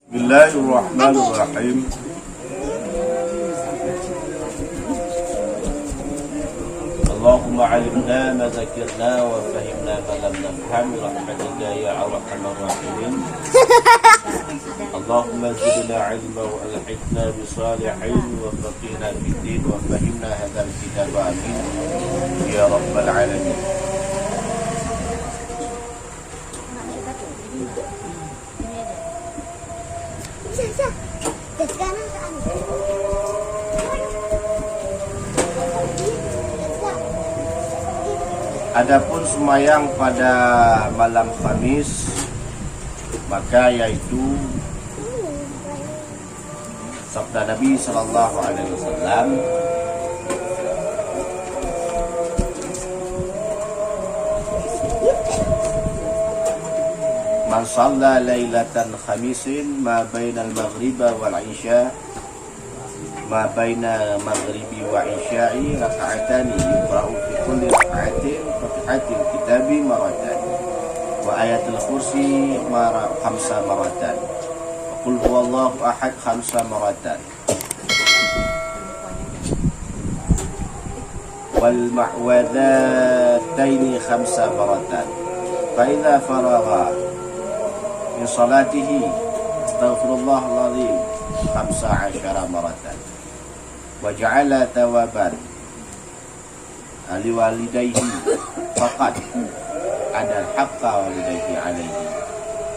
Bismillahirrahmanirrahim. Allahumma alimna ma zakirna wa fahimna ma lam nafham rahmatika ya arhamar rahimin. Allahumma zidna ilma wa alhiqna bi salihin wa faqihna fid din wa fahimna hadzal kitab amin ya rabbal alamin. Adapun sembahyang pada malam Khamis, maka yaitu sabda Nabi sallallahu alaihi wasallam, man shalla lailatan khamisin ma bainal maghriba wal isya ma baina maghribi wa isya'i raka'atani yuqra'u fi kulli raka'atin fatihatil kitabi maratan wa ayatul kursi khamsa maratan wa qul huwallahu ahad khamsa maratan wal ma'wadhataini khamsa maratan fa idza faragha min salatihi astaghfirullahal azim 15 maratan wa ja'ala tawaban liwalidayhi faqad ada haqqa walidayhi alaihi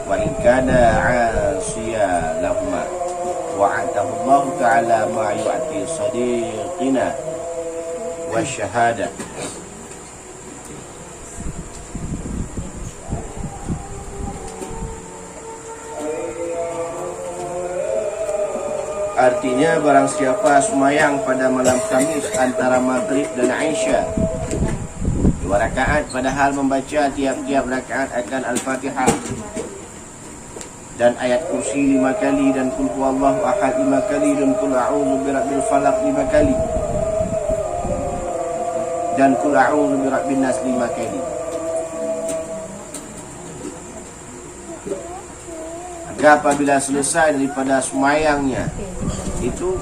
wa in kana 'asiya lahuma wa atahu Allah ta'ala ma yu'ti sadiqina wa syahada. Artinya barang siapa sembahyang pada malam Khamis antara maghrib dan Isya 2 rakaat, padahal membaca tiap-tiap rakaat akan Al-Fatihah dan ayat kursi 5 kali dan qul huwallahu ahad 5 kali dan qul a'udzu birabbil falaq 5 kali dan qul a'udzu birabbin nas 5 kali. Apabila selesai daripada sembahyangnya itu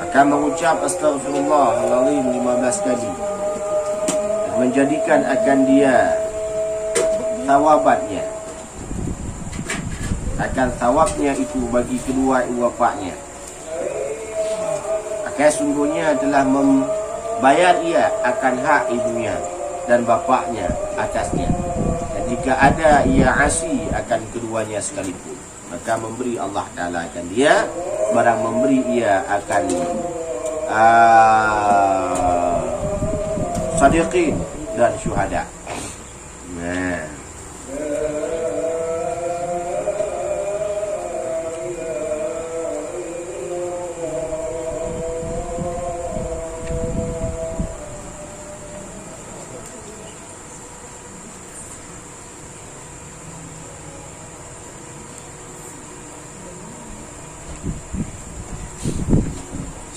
akan mengucap astaghfirullahaladzim 15 kali dan menjadikan akan dia thawabatnya, akan thawabnya itu bagi kedua ibu bapaknya, akan sungguhnya telah membayar ia akan hak ibunya dan bapaknya atasnya. Jika ada ia asi akan keduanya sekalipun, maka memberi Allah Ta'ala akan dia, barang memberi ia akan sadiqin dan syuhada. Nah,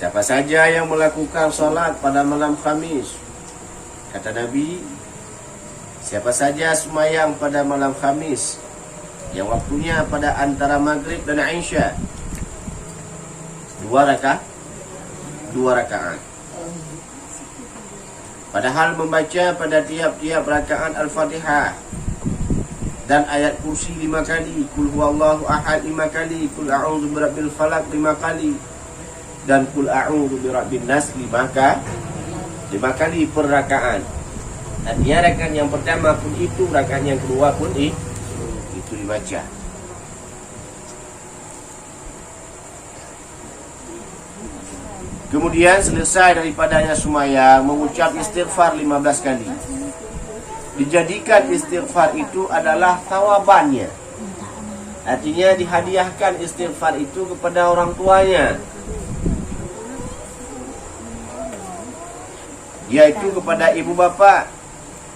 siapa saja yang melakukan salat pada malam Khamis, kata Nabi, siapa saja sembahyang pada malam Khamis yang waktunya pada antara maghrib dan Isya 2 rakaat, padahal membaca pada tiap-tiap rakaat Al-Fatihah dan ayat kursi 5 kali, qul huwallahu ahad 5 kali, qul a'udzu birabbil falaq 5 kali dan qul a'udzu birabbin nas 5 kali per rakaat. Artinya rakaat yang pertama pun itu, rakaat yang kedua pun itu dibaca. Kemudian selesai daripadanya sembahyang mengucap istighfar 15 kali. Dijadikan istighfar itu adalah thawabannya. Artinya dihadiahkan istighfar itu kepada orang tuanya, yaitu kepada ibu bapa,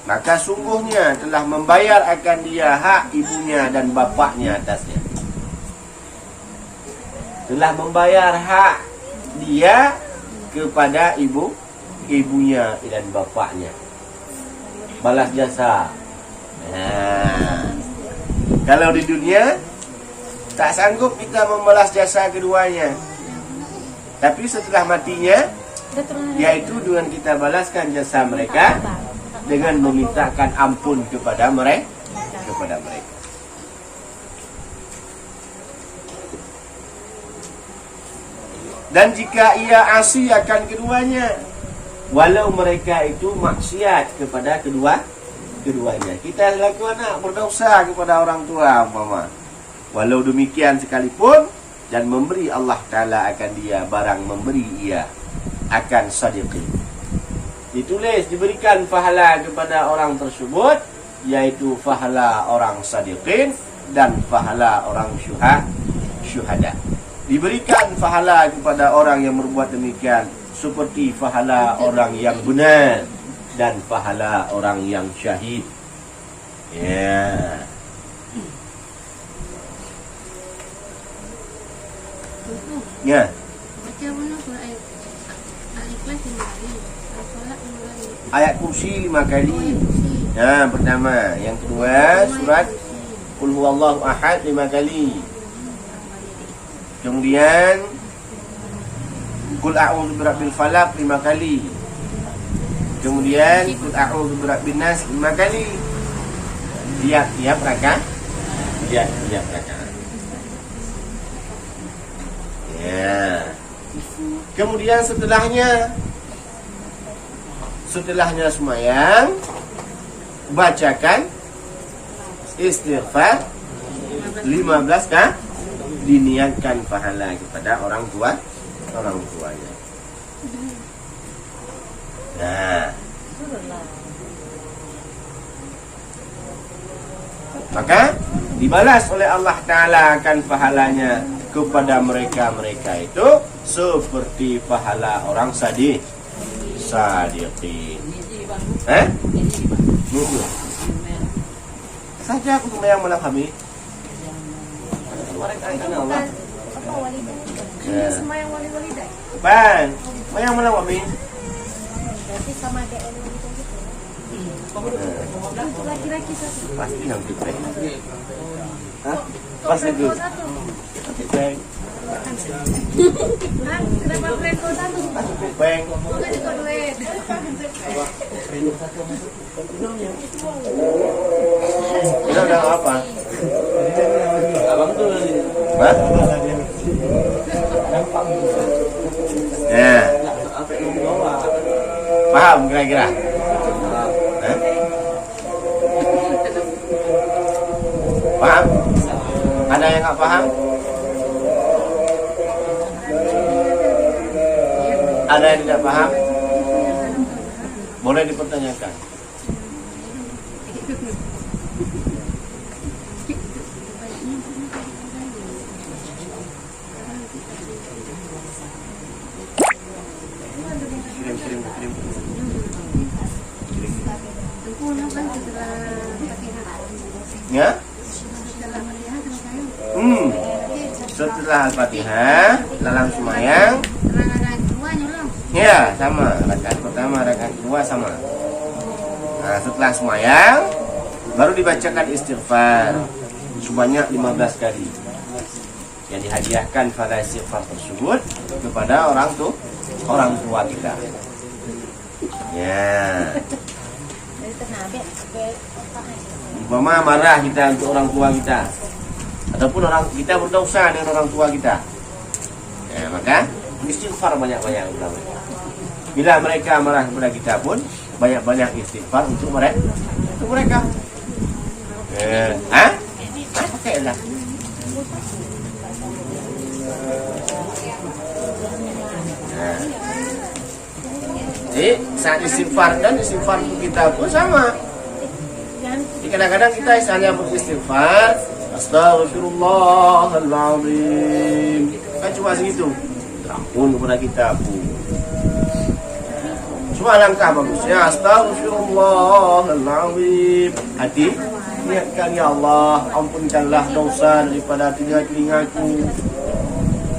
maka sungguhnya telah membayar akan dia hak ibunya dan bapaknya atasnya. Telah membayar hak dia kepada ibunya dan bapaknya. Balas jasa. Kalau di dunia Tak sanggup kita membalas jasa keduanya. Tapi setelah matinya, yaitu dengan kita balaskan jasa mereka dengan memintakan ampun kepada mereka. Dan jika ia asi akan keduanya, walau mereka itu maksiat kepada keduanya. Kita selaku anak berdosa kepada orang tua umpama. Walau demikian sekalipun, dan memberi Allah Ta'ala akan dia barang memberi ia akan sadiqin. Ditulis diberikan pahala kepada orang tersebut, yaitu pahala orang sadiqin dan pahala orang syuhada. Diberikan pahala kepada orang yang berbuat demikian seperti pahala orang yang benar dan pahala orang yang syahid. Ya. Ya. Ayat kursi 5 kali. Ya, pertama. Yang kedua surat Qul huwallahu ahad 5 kali. Kemudian Qul a'udzu birabbil falaq 5 kali. Kemudian Qul a'udzu birabbin nas 5 kali. Tiap rakaat. Tiap rakaat. Ya. Kemudian setelahnya semayang, bacakan istighfar 15 kali, diniatkan pahala kepada orang tuanya. Nah, maka dibalas oleh Allah Ta'ala akan pahalanya kepada mereka itu seperti pahala orang sadiqin. Saja aku sembahyang malam kami. Kemarin kan Allah. Ini sembahyang wali-walidah. Ban, sembahyang malam kami. Berarti sama DN gitu. Untuk laki-laki satu. Pasti yang kita. Hah? Pasti itu. Hah? Kenapa brand kau satu? Beng. Bukan itu duit. Udah apa? Abang tuh. Hah? Ya. Paham kira-kira? Hah? Paham? Ada yang nggak paham? Ada yang tidak paham? Boleh dipertanyakan. Kirim. Ya? Setelah Al-Fatihah, dalam semayang. Ya, sama. Rakaat pertama, rakaat kedua sama. Nah, setelah semayang baru dibacakan istighfar sebanyak 15 kali. Yang dihadiahkan pada istighfar tersebut kepada orang tua kita. Ya. Umpama marah kita untuk orang tua kita, ataupun orang kita berdosa dengan orang tua kita, ya, maka istighfar banyak-banyak ulama. Bila mereka marah kepada kita pun banyak-banyak istighfar untuk mereka. Pakailah. Jadi saat istighfar dan istighfar kita pun sama. Jadi kadang-kadang kita hanya beristighfar, Astaghfirullahaladzim, kan cuma segitu. Terampun kepada kita pun. Cuma langkah bagusnya Astaghfirullahaladzim. Hati niatkan, ya Allah, ampunkanlah dosa daripada telinga-telingaku.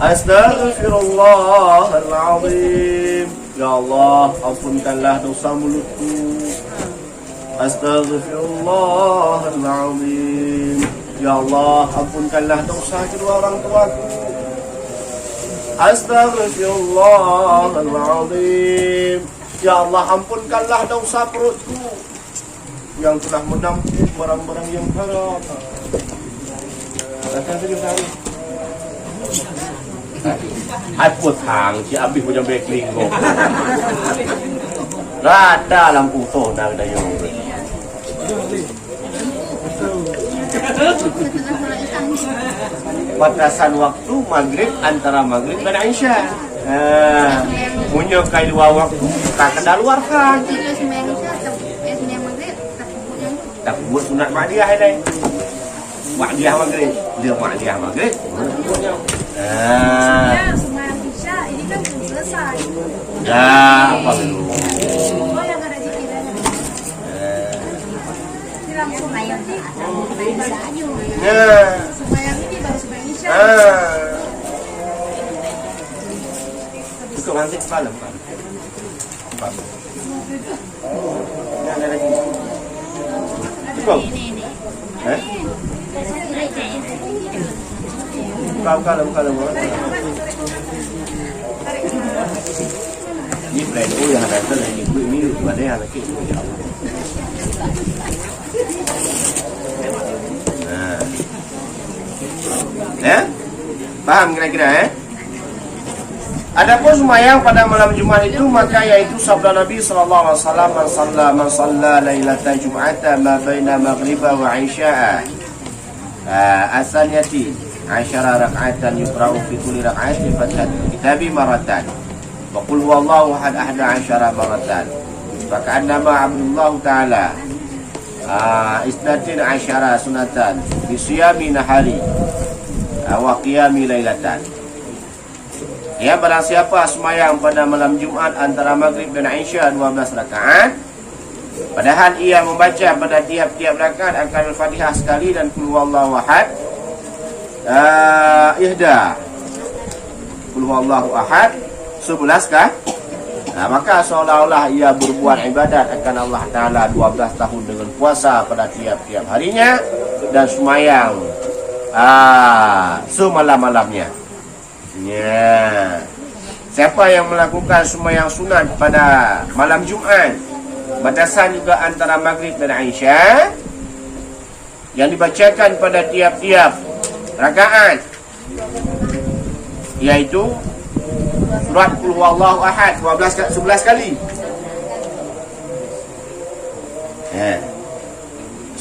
Astaghfirullahaladzim. Ya Allah, ampunkanlah dosa mulutku. Astaghfirullahaladzim. Ya Ya Allah, ampunkanlah dosa kedua orang tuaku. Astaghfirullahaladzim. Ya Allah, ampunkanlah dosa perutku yang telah menampung barang-barang yang haram. Datang saja kami. Hai putang, si Abi punya backling kok. Rada lampu toh nak dayung. Batasan waktu maghrib antara maghrib dan Aisyah. Punya kai dua waktu tak kedaluarkan. Tak buat sunat Ma'diyah ini. Ma'diyah maghrib. Dia Ma'diyah maghrib. Ya, semayang Isya ini kan belum selesai. Ya, apa dulu? Oh, yang ada di kiranya. Ini langsung ayam sih. Semayang ini baru semayang Isya. Cukup nanti semalam kan? Ada lagi. Cukup? Buka. Ini plan yang ada tu lagi. Ini ada yang lagi. Paham kira-kira Adapun sembahyang pada malam Jumat itu maka yaitu sabda Nabi sallallahu alaihi wasallam man shalla lailatal jum'ata ma baina maghriba wa isya'a asaniyati 10 rak'atan yuqra'u fi kulli rak'atin fatihatul kitabi maratan wa qul huwallahu ahad 11 maratan fa ka'annama Abdullah taala isnatin 10 sunatan bi siyami nahari wa qiyami lailatan. Ya, barang siapa sembahyang pada malam Jumat antara maghrib dan Isya 12 rakaat, padahal ia membaca pada tiap-tiap rakaat akan Al-Fatihah sekali dan Qul huwallahu ahad Qul huwallahu ahad 11 kah? Maka seolah-olah ia berbuat ibadat akan Allah Ta'ala 12 tahun dengan puasa pada tiap-tiap harinya dan sembahyang semalam-malamnya. Ya. Siapa yang melakukan sembahyang sunat pada malam Jumat, batasan juga antara maghrib dan Aisyah, yang dibacakan pada tiap-tiap rakaat, yaitu surat Qul huwallahu ahad 11 kali. Ya.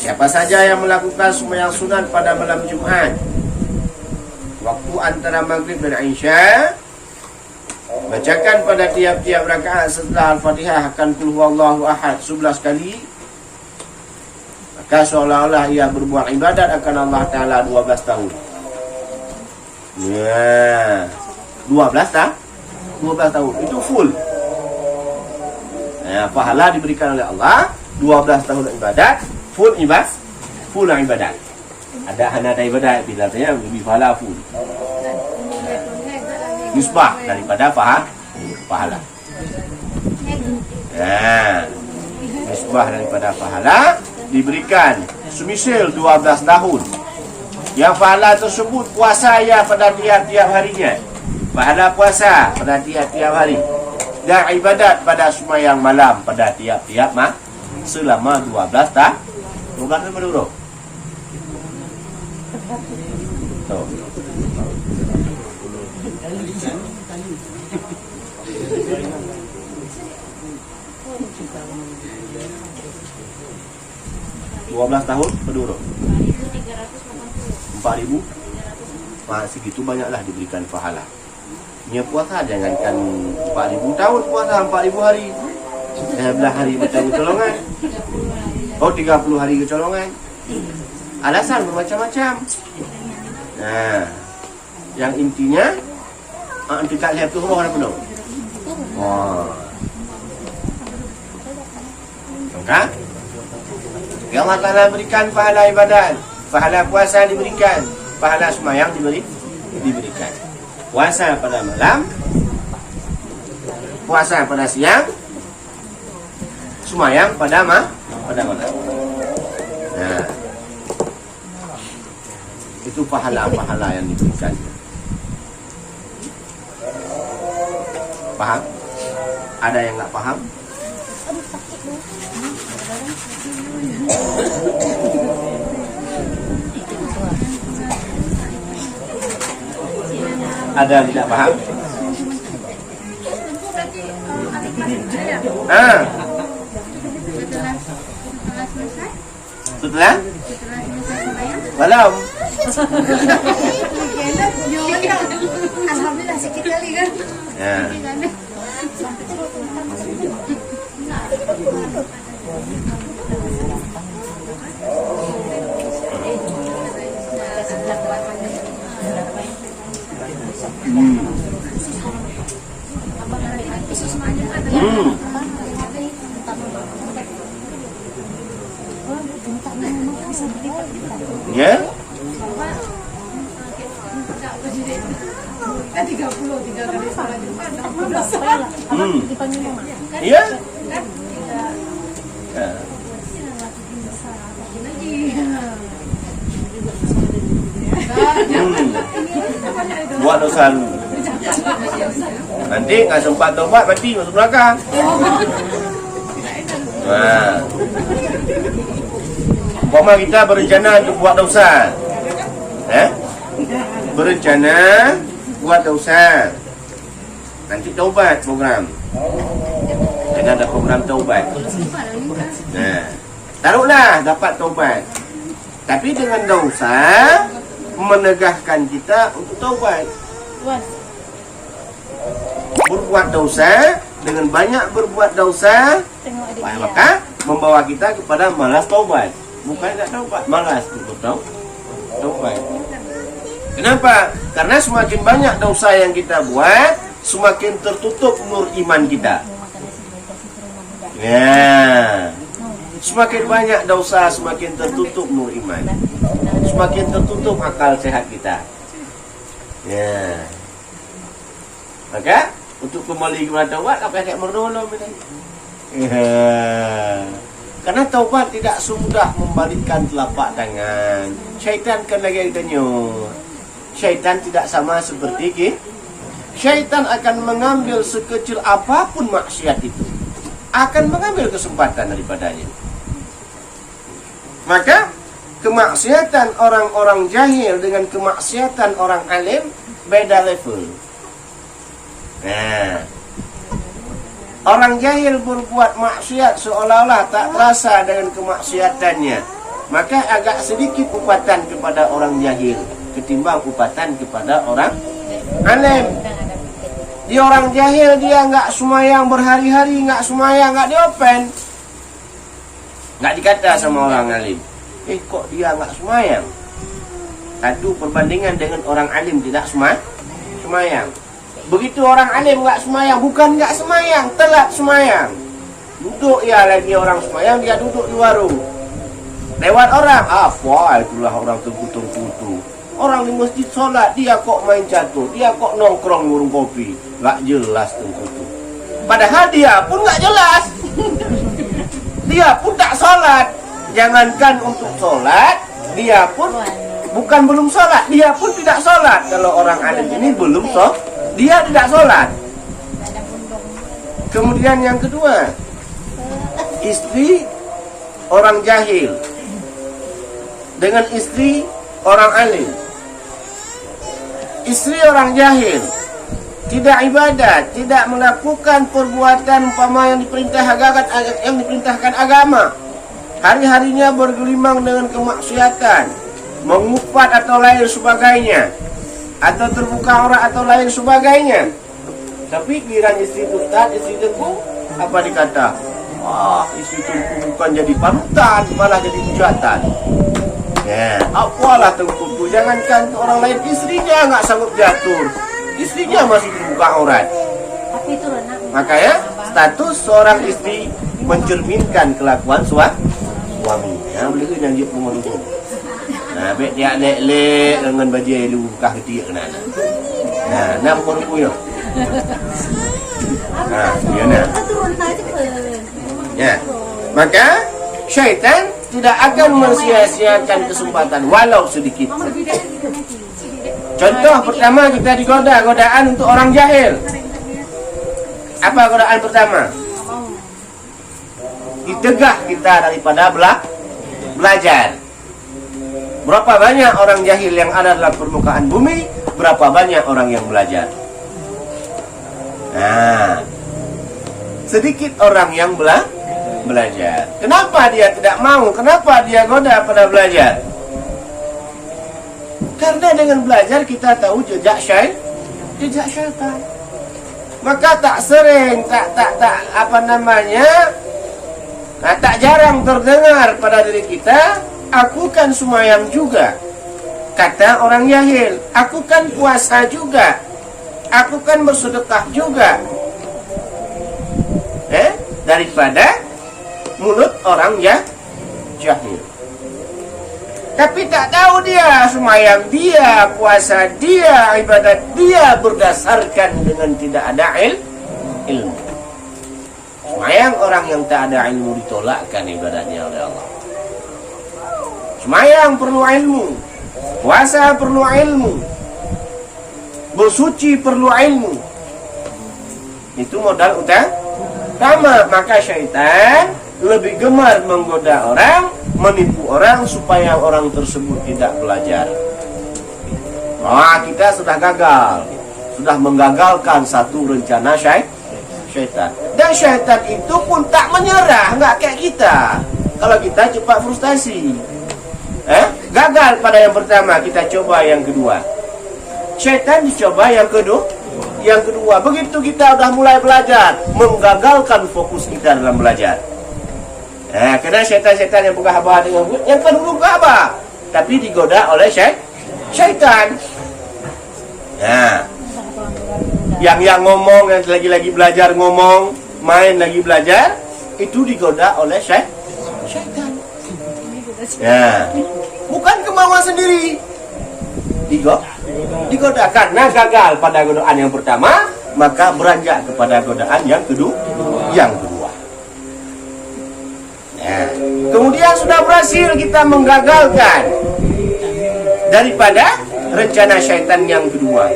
Siapa saja yang melakukan sembahyang sunat pada malam Jumat, waktu antara maghrib dan Isya, bacakan pada tiap-tiap rakaat setelah Al-Fatihah akan Qul huwallahu ahad 11 kali, maka seolah-olah ia berbuat ibadat akan Allah Ta'ala 12 tahun. Ya, 12 tahun itu full. Pahala diberikan oleh Allah 12 tahun ibadat, full ibadat. Ada ibadat bila tanya lebih pahala full. Nisbah daripada pahala. Nisbah daripada pahala diberikan semisal 12 tahun. Yang pahala tersebut puasa ya pada tiap-tiap harinya. Pahala puasa pada tiap-tiap hari. Dan ibadat pada sembahyang malam pada tiap-tiap selama 12 tahun. 12 tahun berdua. Tuh. Tahun berdua. 4.000. Segitu banyaklah diberikan pahala. Nya puasa jangankan 4.000 tahun, puasa 4.000 hari. 11 hari bercolongan. 30 hari kecolongan. Alasan bermacam-macam. Yang intinya kita lihat tu roh ada penuh. Maka Allah Ta'ala berikan pahala ibadat, pahala puasa diberikan, pahala sembahyang diberikan. Puasa pada malam, puasa pada siang, sembahyang pada malam. Itu pahala-pahala yang diberikan. Paham? Ada yang nggak paham? Ada yang tidak paham? Ah. Setelah malam. Alhamdulillah sikit kali kan. Ya. Ya. Kan 33 kali salah Jumat, 16 Iya. Buat dosa dulu. Nanti nggak sempat tobat, mati masuk neraka. Nah, umpama kita berencana untuk buat dosa, berencana buat dosa, nanti taubat program. Dan ada program taubat. Nah, taruhlah dapat taubat, tapi dengan dosa menegahkan kita untuk taubat. Berbuat dosa, dengan banyak berbuat dosa, maka membawa kita kepada malas taubat. Bukan tidak taubat, malas untuk taubat. Kenapa? Karena semakin banyak dosa yang kita buat, semakin tertutup nur iman kita. Ya, semakin banyak dosa, semakin tertutup nur iman, semakin tertutup akal sehat kita. Ya, maka untuk kembali kepada taubat, apa yang menolong ini? Ya. Karena taubat tidak semudah membalikkan telapak tangan. Syaitan kan lagi ternyut. Syaitan tidak sama seperti kita. Syaitan akan mengambil sekecil apapun maksiat itu, akan mengambil kesempatan daripadanya. Maka kemaksiatan orang-orang jahil dengan kemaksiatan orang alim beda level. Nah, orang jahil berbuat maksiat seolah-olah tak terasa dengan kemaksiatannya, maka agak sedikit upatan kepada orang jahil ketimbang upatan kepada orang alim. Dia orang jahil, dia nggak semayang berhari-hari, nggak semayang, nggak diopen, nggak dikata sama orang alim, kok dia nggak semayang. Satu perbandingan dengan orang alim tidak semayang. Begitu orang alim nggak semayang, bukan nggak semayang, telat semayang. Duduk ya lagi orang semayang, dia duduk di warung. Lewat orang, apa itulah orang terkutu-kutu. Orang di masjid sholat, dia kok main catur, dia kok nongkrong di warung kopi. Nggak jelas terkutu. Padahal dia pun nggak jelas. Dia pun tak sholat. Jangankan untuk sholat, dia pun bukan belum sholat, dia pun tidak sholat. Kalau orang alim ini belum sholat, dia tidak sholat. Kemudian yang kedua, istri orang jahil dengan istri orang alim. Istri orang jahil tidak ibadat, tidak melakukan perbuatan umpama yang diperintahkan agama. Hari-harinya bergelimang dengan kemaksiatan, mengupat atau lain sebagainya, atau terbuka aurat atau lain sebagainya. Tapi giliran istri ustaz, istri tengku, apa dikata? Wah, istri tengku bukan jadi panutan, malah jadi hujatan. Ya, apalah tengku tu, jangankan orang lain, istrinya nggak sanggup diatur, istrinya masih terbuka aurat. Maka ya, status seorang istri mencerminkan kelakuan suami. Ya, boleh ke janji pengeluh. Nah, bet dia lek dengan baju lu buka ketiak kena. Nah, nak perempuan. Nah, dia nak. Ya. Maka syaitan tidak akan mensia-siakan kesempatan walau sedikit. Contoh pertama kita digoda, godaan untuk orang jahil. Apa godaan pertama? Ditegah kita daripada belajar. Berapa banyak orang jahil yang ada dalam permukaan bumi? Berapa banyak orang yang belajar? Nah, sedikit orang yang belajar. Kenapa dia tidak mau? Kenapa dia goda pada belajar? Karena dengan belajar kita tahu jejak syaitan. Maka tak sering, tak jarang terdengar pada diri kita, aku kan sembahyang juga. Kata orang jahil, aku kan puasa juga. Aku kan bersedekah juga. Daripada mulut orang jahil. Tapi tak tahu dia sembahyang dia, puasa dia, ibadat dia berdasarkan dengan tidak ada ilmu. Sembahyang orang yang tak ada ilmu ditolakkan ibadatnya oleh Allah. Sembahyang perlu ilmu, puasa perlu ilmu, bersuci perlu ilmu. Itu modal utama. Maka syaitan lebih gemar menggoda orang, menipu orang supaya orang tersebut tidak belajar. Kita sudah gagal, sudah menggagalkan satu rencana syaitan. Dan syaitan itu pun tak menyerah, nggak kayak kita. Kalau kita cepat frustasi, gagal pada yang pertama, kita coba yang kedua. Syaitan dicoba yang kedua. Begitu kita udah mulai belajar, menggagalkan fokus kita dalam belajar. Karena syaitan-syaitan yang bergahabah dengan yang kedulu gahabah, tapi digoda oleh syaitan. Yang ngomong, yang lagi belajar ngomong, main lagi belajar, itu digoda oleh syaitan. Bukan kemauan sendiri. Digoda karena gagal pada godaan yang pertama, maka beranjak kepada godaan yang kedua. Kemudian sudah berhasil kita menggagalkan daripada rencana syaitan yang kedua.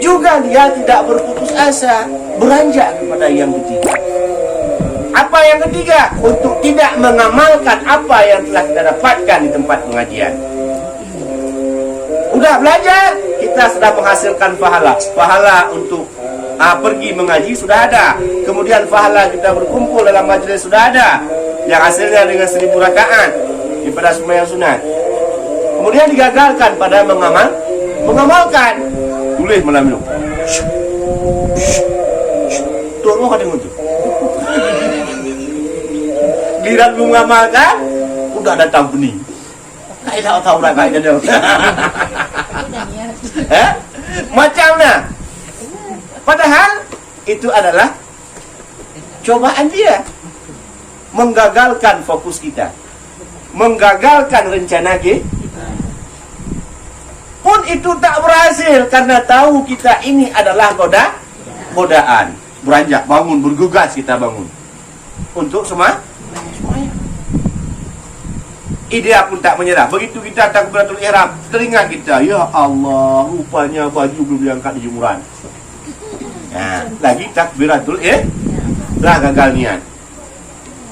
Juga dia tidak berputus asa, beranjak kepada yang ketiga. Apa yang ketiga? Untuk tidak mengamalkan apa yang telah kita dapatkan di tempat pengajian. Udah belajar, kita sudah menghasilkan pahala untuk pergi mengaji sudah ada. Kemudian pahala kita berkumpul dalam majlis sudah ada, yang hasilnya dengan 1000 rakaat daripada sembahyang sunat. Kemudian digagalkan pada mengamalkan. Tulis malam itu. Tolong ada ngutu. Lihat mengamalkan, udah datang benih. Kayak tahu rakyat dia. Macam mana? Padahal itu adalah cobaan dia, menggagalkan fokus kita, menggagalkan rencana kita. Pun itu tak berhasil karena tahu kita ini adalah godaan. Beranjak, bangun, bergegas kita bangun untuk semuanya. Idea pun tak menyerah. Begitu kita takbiratul ihram, teringat kita, ya Allah, rupanya baju belum diangkat di jemuran. Lagi takbiratul telah gagal niat.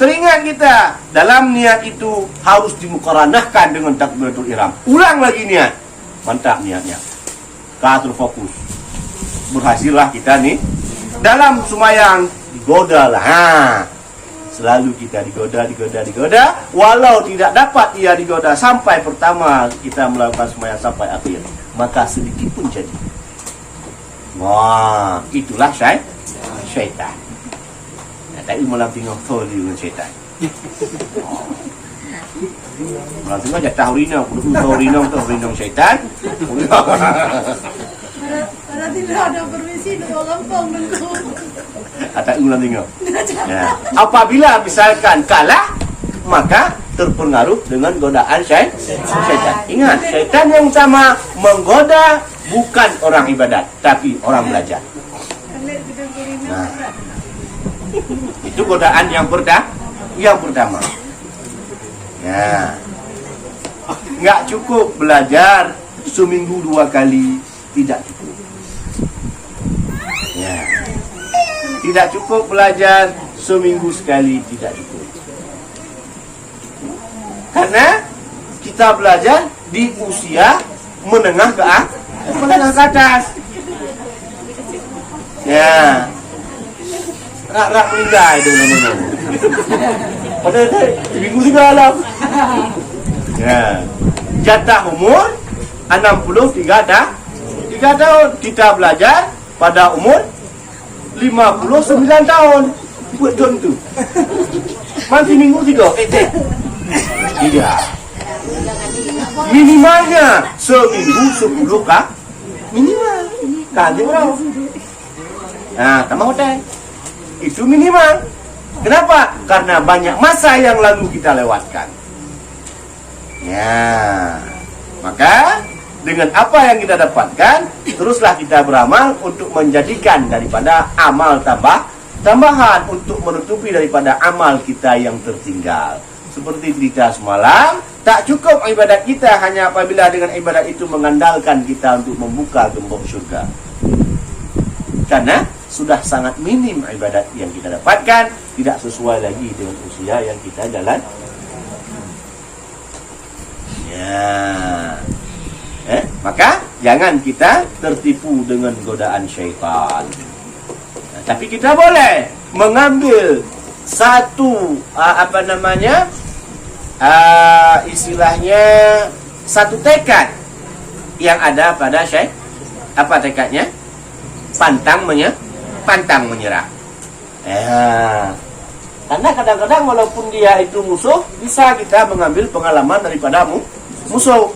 Teringat kita, dalam niat itu harus dimukaranahkan dengan takbiratul ihram. Ulang lagi niat. Mantap niatnya. Katur fokus. Berhasillah kita nih. Dalam sembahyang digoda lah. Selalu kita digoda. Walau tidak dapat ia digoda sampai pertama kita melakukan sembahyang sampai akhir, maka sedikit pun jadi. Wah, itulah syaitan. Tapi malam tengok tu dengan syaitan. Malam tengok jatah rinong syaitan. Kalau tidak ada permisi dua kampung dulu. Atau ulang tengok. Apabila misalkan kalah, maka terpengaruh dengan godaan syaitan. Ingat, syaitan yang utama menggoda bukan orang ibadat, tapi orang belajar. Itu godaan yang pertama. Nggak cukup belajar seminggu 2 kali tidak cukup. Ya. Tidak cukup belajar seminggu sekali, tidak cukup. Karena kita belajar di usia menengah ke atas. Ya. Rak meninggal itu namanya. Padahal seminggu segala. Ya. Jatah umur 63 tahun. Kita belajar pada umur 59 tahun. Buat John tu. Masih minggu 3. Tidak. Minimalnya seminggu 10 kah? Minimal. Kali berapa? Nah, tambah hotel. Itu minimal. Kenapa? Karena banyak masa yang lalu kita lewatkan. Ya. Maka dengan apa yang kita dapatkan, teruslah kita beramal untuk menjadikan daripada amal tambahan untuk menutupi daripada amal kita yang tertinggal. Seperti cerita semalam, tak cukup ibadat kita hanya apabila dengan ibadat itu mengandalkan kita untuk membuka gembok surga. Karena sudah sangat minim ibadat yang kita dapatkan, tidak sesuai lagi dengan usia yang kita jalan. Ya. Maka jangan kita tertipu dengan godaan syaitan. Tapi kita boleh mengambil satu istilahnya satu tekad yang ada pada syaitan. Apa tekadnya? Pantang menyerah. Karena kadang-kadang walaupun dia itu musuh, bisa kita mengambil pengalaman daripada musuh.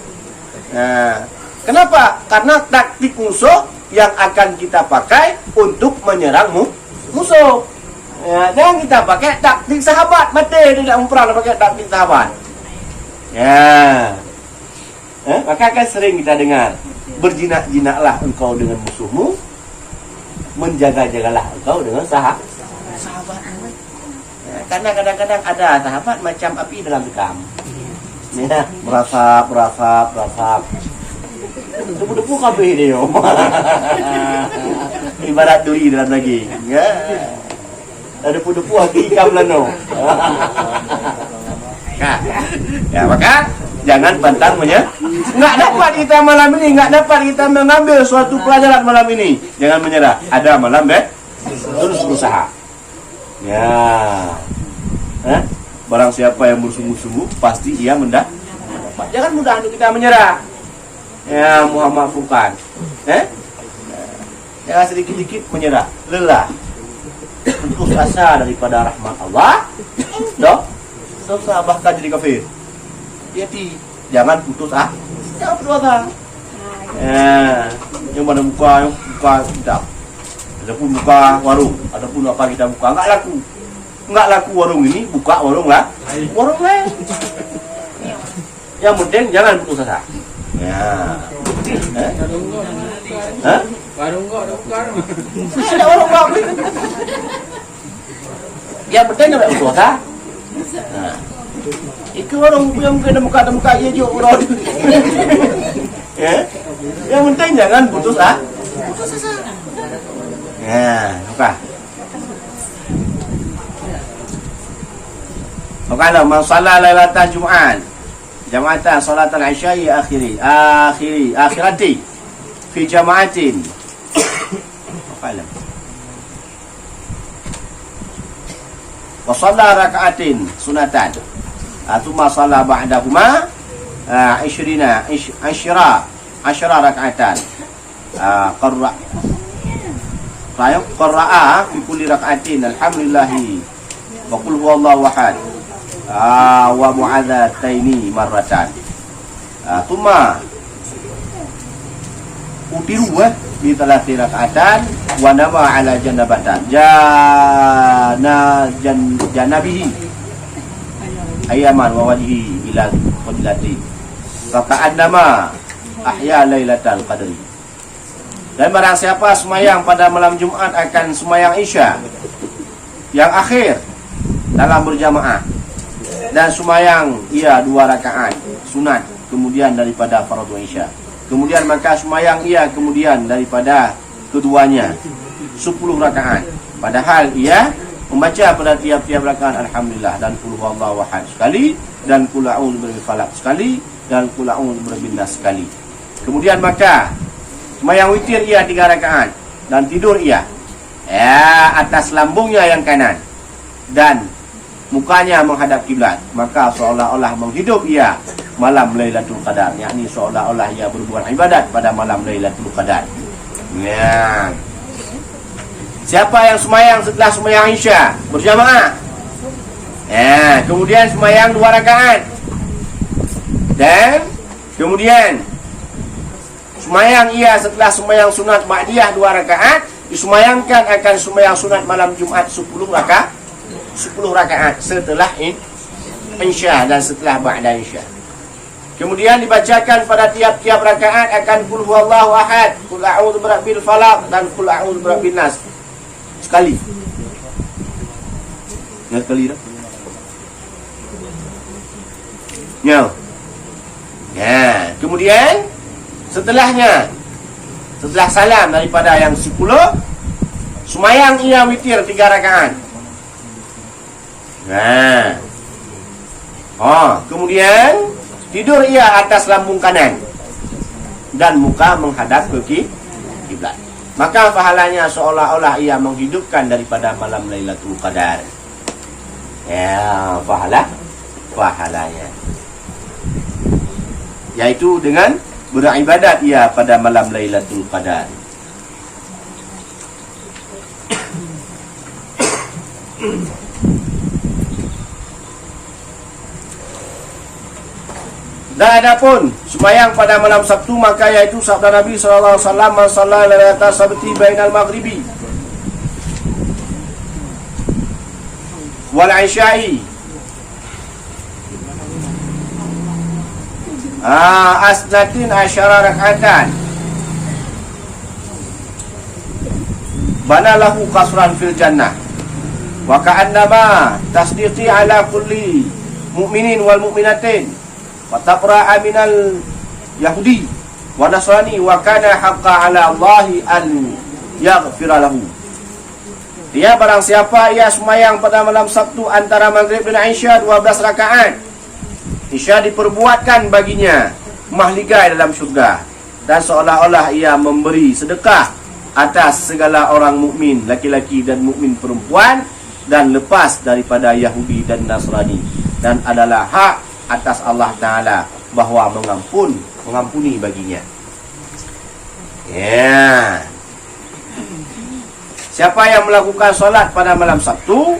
Kenapa? Karena taktik musuh yang akan kita pakai untuk menyerang musuh. Jangan kita pakai taktik sahabat. Mati tidak pernah pakai taktik sahabat. Maka akan sering kita dengar, berjinak-jinaklah engkau dengan musuhmu, menjaga-jagalah engkau dengan sahabat. Karena kadang-kadang ada sahabat macam api dalam sekam. Merasap. Depu-depu kabeh dia. Ibarat duri dalam daging. Depu-depu hati ikan lano. Maka jangan pantang menyerah. Enggak dapat kita malam ini, enggak dapat kita mengambil suatu pelajaran malam ini. Jangan menyerah. Ada malam terus berusaha. Barang siapa yang bersungguh-sungguh pasti ia mendapat. Jangan mudah untuk kita menyerah. Muhammad Furqan. Jangan sedikit-sedikit menyerah, lelah. Putus asa daripada rahmat Allah. Dosa bahkan jadi kafir. Jadi jangan putus asa. Jangan putus asa. Yang mana buka tidak. Adapun buka warung, adapun apa kita buka enggak laku warung ini, buka warung lain. Yang penting jangan putus asa. Warung kok ada buka. Ada warung kok. Yang penting jangan putus asa. Itu orang yang kena muka ya jo urut. Yang penting jangan putus asa. Apa? Kalau masalah lailatan Jumat, jama'atan salatul isya'i akhirati fi jama'atin. Qalam. Wa shalla raka'atin sunatan. Thumma shalla ba'dahuma 20 raka'atan. Qara'a fi kulli raka'atin alhamdulillahi wa qul huwallahu ahad. Wa mu'adzataini marratan. Thumma utiru di talati raka'atan wa nama ala janabatan janabihi ayaman wa wajhi ila qiblati faka'annama ahya lailatal qadri. Dan barang siapa semayang pada malam Jumat akan semayang Isya yang akhir dalam berjamaah dan semayang ia 2 rakaat sunat kemudian daripada fardu Isya, Kemudian maka semayang ia kemudian daripada keduanya 10 rakaat. Padahal ia membaca pada tiap-tiap rakaat Alhamdulillah dan Qul huwallahu ahad sekali, dan Qul a'udzu birabbil falaq sekali, dan Qul a'udzu birabbin nas sekali. Kemudian maka semayang witir ia 3 rakaat dan tidur ia atas lambungnya yang kanan dan mukanya menghadap kiblat. Maka seolah-olah menghidup ia malam Lailatul Qadar, yakni seolah-olah ia berbuat ibadat pada malam Lailatul Qadar. Ya. Siapa yang semayang setelah semayang Isya berjamaah, kemudian semayang 2 rakaat, dan kemudian semayang ia setelah semayang sunat Ba'diyah 2 rakaat, disemayangkan akan semayang sunat malam Jumat 10 rakaat setelah Isya dan setelah Ba'da Isya. Kemudian dibacakan pada tiap-tiap rakaat akan Qul huwallahu ahad, Qul a'udzu birabbil falaq, dan Qul a'udzu birabbin nas sekali. Ya, sekali dah. Ya. Kemudian setelahnya, setelah salam daripada yang 10, semayang ia witir 3 rakaat. Kemudian tidur ia atas lambung kanan dan muka menghadap ke kiblat. Maka pahalanya seolah-olah ia menghidupkan daripada malam Lailatul Qadar. Ya, pahalanya yaitu dengan beribadat ia pada malam Lailatul Qadar. Dan adapun sembahyang pada malam Sabtu, maka yaitu sabda Nabi sallallahu alaihi wasallam, "Man shalla lailata sabti bainal maghribi wal isya'i asnatin asyara rak'atan bana lahu qasran fil jannah wa ka'annama tasdiqi ala kulli mu'minin wal mu'minatin wa tabra'a minal yahudi wa nasrani wa kana haqqa ala Allahi an yaghfira lahu." Dia barang siapa ia sembahyang pada malam Sabtu antara Maghrib dan Isya 12 rakaat, Isya diperbuatkan baginya mahligai dalam syurga, dan seolah-olah ia memberi sedekah atas segala orang mukmin laki-laki dan mukmin perempuan, dan lepas daripada Yahudi dan Nasrani, dan adalah hak atas Allah Ta'ala bahawa mengampuni baginya. Ya. Siapa yang melakukan solat pada malam Sabtu,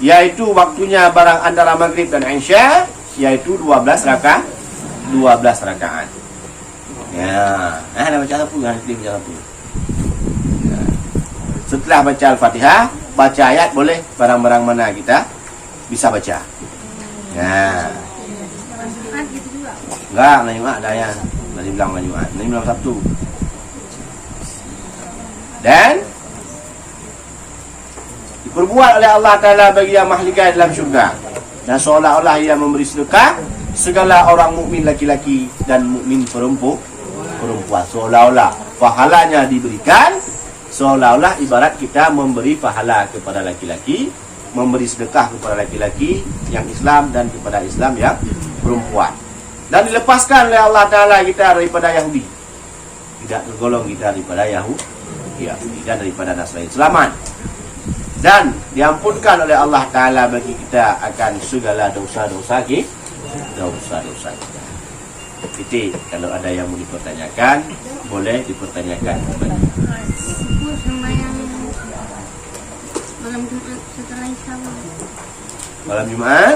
yaitu waktunya barang antara Maghrib dan Isya, yaitu 12 rakaat. Ya. Nak baca apa? Nanti baca apa? Ya. Setelah baca Al-Fatihah, baca ayat boleh barang-barang mana kita bisa baca. Ya. Enggak, malam Jumat dah ya. Nanti bilang malam Jumat. Nanti malam Sabtu. Dan diperbuat oleh Allah Ta'ala bagi yang mahligai dalam syurga, dan seolah-olah ia memberi sedekah segala orang mukmin laki-laki dan mukmin perempuan. Seolah-olah pahalanya diberikan, seolah-olah ibarat kita memberi pahala kepada laki-laki, memberi sedekah kepada laki-laki yang Islam dan kepada Islam yang perempuan. Dan dilepaskan oleh Allah Ta'ala kita daripada Yahudi, tidak tergolong kita daripada Yahudi dan daripada Nasrani, selamat. Dan diampunkan oleh Allah Ta'ala bagi kita akan segala dosa-dosa kita. Titik. Kalau ada yang mau dipertanyakan, boleh dipertanyakan. Sembahyang malam Jumat setelah Isya. Malam Jumat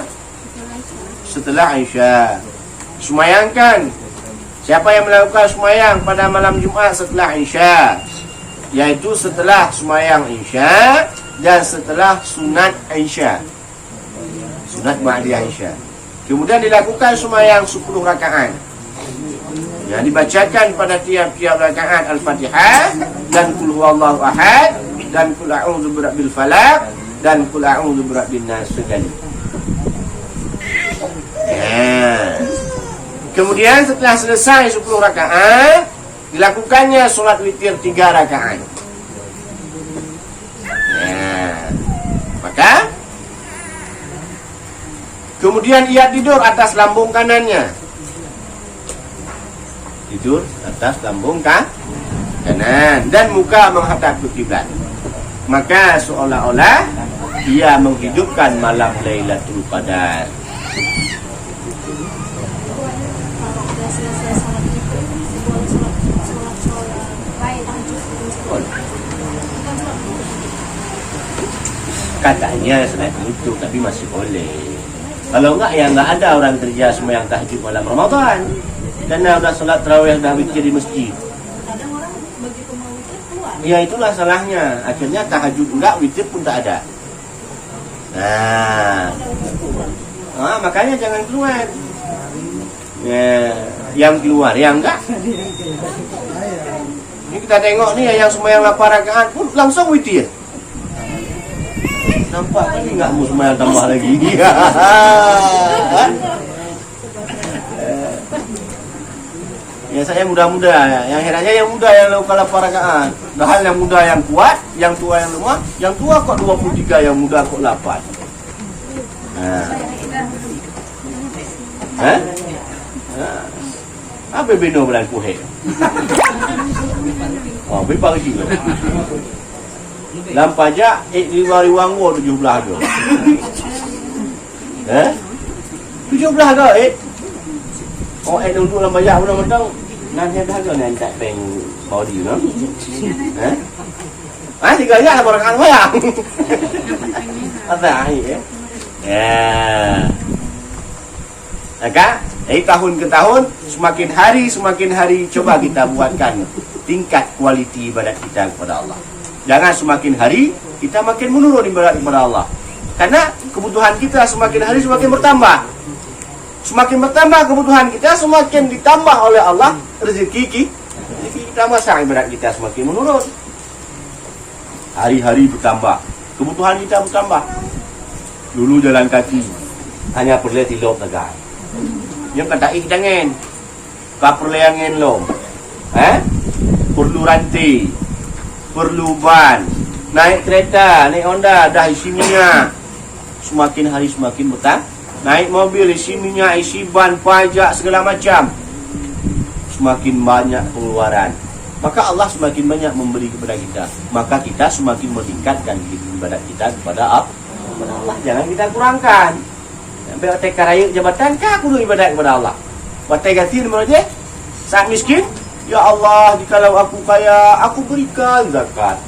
setelah Isya. Semayangkan. Siapa yang melakukan semayang pada malam Jumat setelah Isya, yaitu setelah semayang Isya dan setelah sunat Isya, sunat Ba'diyah Isya. Kemudian dilakukan sembahyang 10 rakaat, yang dibacakan pada tiap-tiap rakaat Al-Fatihah dan Qul huwallahu ahad dan Qul a'udzu birabbil falaq dan Qul a'udzu birabbin nas sekali. Kemudian setelah selesai 10 rakaat, dilakukannya solat witir 3 rakaat. Ya. Maka kemudian ia tidur atas lambung kanannya. Tidur atas lambung kanan dan muka menghadap ke kiblat. Maka seolah-olah ia menghidupkan malam Lailatul Qadar. Katanya selain itu, tapi masih boleh. Kalau enggak, ya enggak ada orang kerja sembahyang tahajud malam Ramadan. Karena udah sholat tarawih, dah witir di masjid. Kadang orang begitu mau witir keluar. Ya itulah salahnya. Akhirnya tahajud enggak, witir pun tak ada. Makanya jangan keluar. Ya, yang keluar, yang enggak. Ini kita tengok nih, yang sembahyang 8 rakaat pun langsung witir. Nampak tadi enggak mau sembahyang tambah lagi. Ya saya muda-muda, yang herannya yang muda yang lakukan 8 rakaat. Padahal yang muda yang kuat, yang tua yang lemah, yang tua kok 23, yang muda kok 8. Apa beno bulan puhe? Oh, berapa lagi? Lampajak, riwang wo 17 ke? 17 ke, Oh, dulu lampajak benar-benar nanti dah ke nanti tak peng body no? Tiga aja lah orang wayang. Ada air ya. Maka dari tahun ke tahun, semakin hari coba kita buatkan tingkat kualiti ibadat kita kepada Allah. Jangan semakin hari kita makin menurun ibadat kepada Allah. Karena kebutuhan kita semakin hari semakin bertambah. Semakin bertambah kebutuhan kita, semakin ditambah oleh Allah rezeki kita, masa ibadat kita semakin menurun. Hari-hari bertambah, kebutuhan kita bertambah. Dulu jalan kaki hanya perlu tilok tegak. Yang kata jangan perlu angin lom. Perlu rantai, perlu ban, naik kereta, naik Honda, dah isi minyak. Semakin hari semakin bertambah. Naik mobil, isi minyak, isi ban, pajak, segala macam. Semakin banyak pengeluaran, maka Allah semakin banyak memberi kepada kita. Maka kita semakin meningkatkan ibadat kita kepada Allah. Jangan kita kurangkan. Sampai otak karaya jabatan, kah kudu ibadat kepada Allah. Otak ganti nomor aja. Saat miskin, ya Allah, jikalau aku kaya, aku berikan zakat.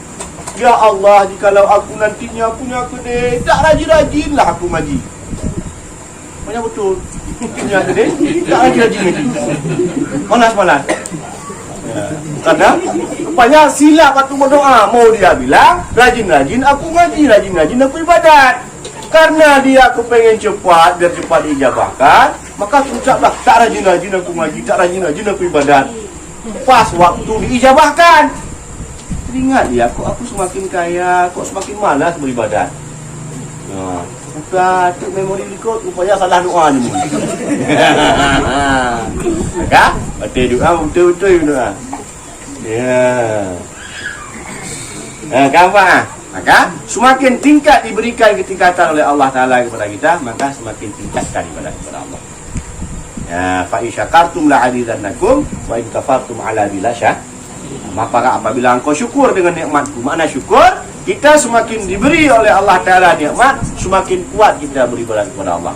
Ya Allah, jikalau aku nantinya punya kedai, tak rajin-rajinlah aku ngaji. Banyak betul. Punya kedai, tak rajin-rajin ngaji. Malas-malas. Karena rupanya silap waktu berdoa. Mau dia bilang, rajin-rajin aku ngaji, rajin-rajin aku ibadat. Karena dia aku pengen cepat, biar cepat diijabahkan, maka aku ucaplah, tak rajin-rajin aku ngaji, tak rajin-rajin aku ibadat. Pas waktu diijabahkan, teringat dia, aku semakin kaya, kok semakin malas beribadat. Bukan, tu memori berikut, rupanya salah doa ni. Maka, betul-betul doa. Ya. Gampang. Maka, semakin tingkat diberikan ketingkatan oleh Allah Ta'ala kepada kita, maka semakin tingkatkan ibadah kepada Allah. Ya, fa in syakartum la'azidannakum wa in kafartum 'adzabi maka apabila engkau syukur dengan nikmatku, makna syukur, kita semakin diberi oleh Allah Ta'ala nikmat, semakin kuat kita beribadah kepada Allah.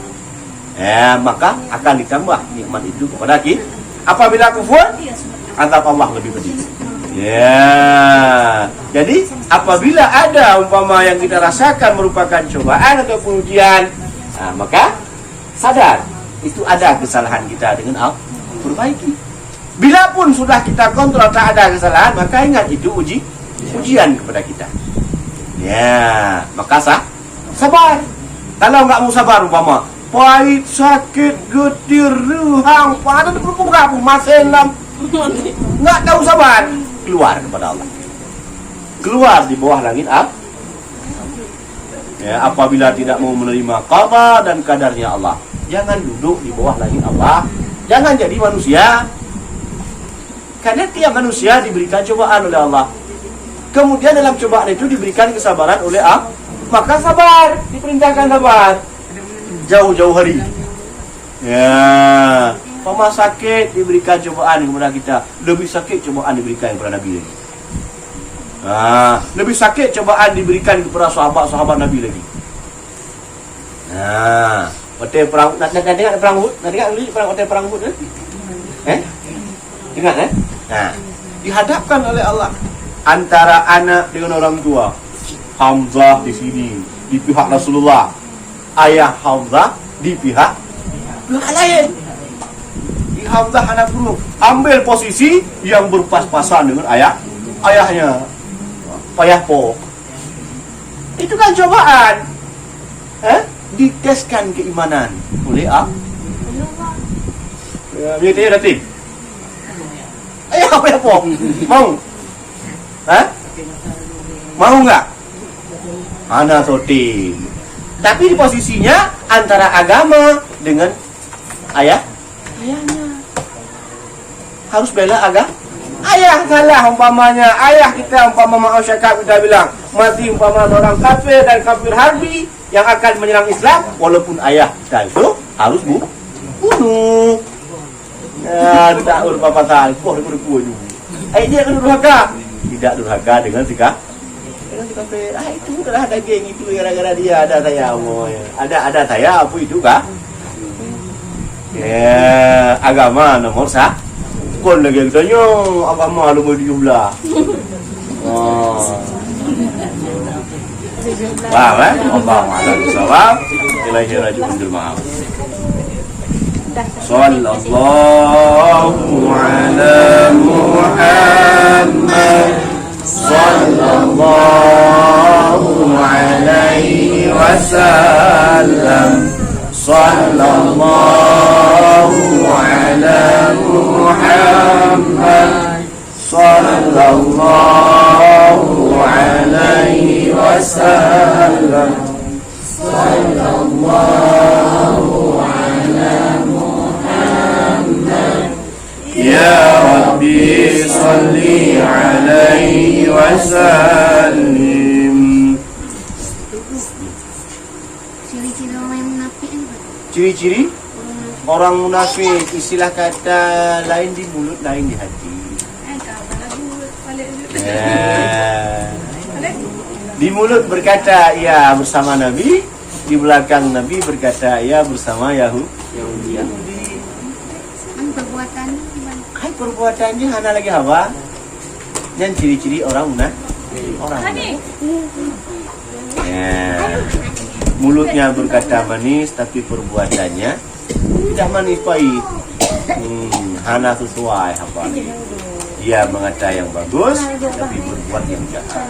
Ya, maka akan ditambah nikmat itu kepada kita. Apabila kufur, azab Allah lebih pedih. Ya, jadi apabila ada umpama yang kita rasakan merupakan cobaan atau ujian, maka sadar itu ada kesalahan kita dengan Allah, perbaiki. Bila pun sudah kita kontrol tak ada kesalahan, maka ingat itu ujian kepada kita. Ya, maka sabar. Kalau enggak mau sabar umpama pahit, sakit, getir, ruhang, padat, berapa maselam, enggak tahu sabar, keluar kepada Allah. Keluar di bawah langit ya, apabila tidak mau menerima qada dan kadarnya Allah, jangan duduk di bawah langit Allah. Jangan jadi manusia. Karena tiap manusia diberikan cobaan oleh Allah. Kemudian dalam cobaan itu diberikan kesabaran oleh Allah. Maka sabar, diperintahkan sabar. Jauh-jauh hari. Ya, pama sakit diberikan cobaan kepada kita. Lebih sakit cobaan diberikan kepada Nabi lagi. Lebih sakit cobaan diberikan kepada sahabat-sahabat Nabi lagi. Hotel perang, nak tengok perang Uhud? Nak tengok dulu perang hotel perang Uhud kan? Ingat dihadapkan oleh Allah antara anak dengan orang tua. Hamzah di sini di pihak Rasulullah, ayah Hamzah di pihak lain. Di Hamzah anak buruk ambil posisi yang berpas-pasan dengan ayahnya. Payah po. Itu kan cobaan. Diteskan keimanan oleh Allah. Ya, dia tanya nanti. Ayo apa ya po? Mau? Mau nggak? Ana sotim. Tapi di posisinya antara agama dengan ayahnya. Harus bela agama. Ayah salah umpamanya, ayah kita umpama maaf syakab kita bilang mati umpama orang kafir dan kafir harbi yang akan menyerang Islam, walaupun ayah kita itu harus bunuh. Ya, tidak berapa kali. Dia kan durhaka. Tidak durhaka dengan sikap kafir. Itu adalah daging itu gara-gara dia ada saya ada saya apa itu kah? Ya, agama nomor satu. Kon lagi katanya agama lu mau dijumlah. Paham Allah a'lam bishawab. Ilaihi raji'un bil ma'af. Sallallahu ala Muhammad sallallahu alaihi wasallam. Sallallahu ala Muhammad sallallahu alaihi wasallam. Sallallahu ala Muhammad. Ya Rabbi salli alaihi wasallim. Ciri-ciri orang yang munafik ni. Ciri-ciri orang munafik, istilah kata lain di mulut, lain di hati. Di mulut berkata ia bersama Nabi, di belakang Nabi berkata ia bersama Yahudi. Perbuatannya hanya lagi apa? Yang ciri-ciri orang munafik. Mulutnya berkata manis, tapi perbuatannya tidak manis pahit. Hana sesuai apa? Dia mengata yang bagus, tapi berbuat yang jahat.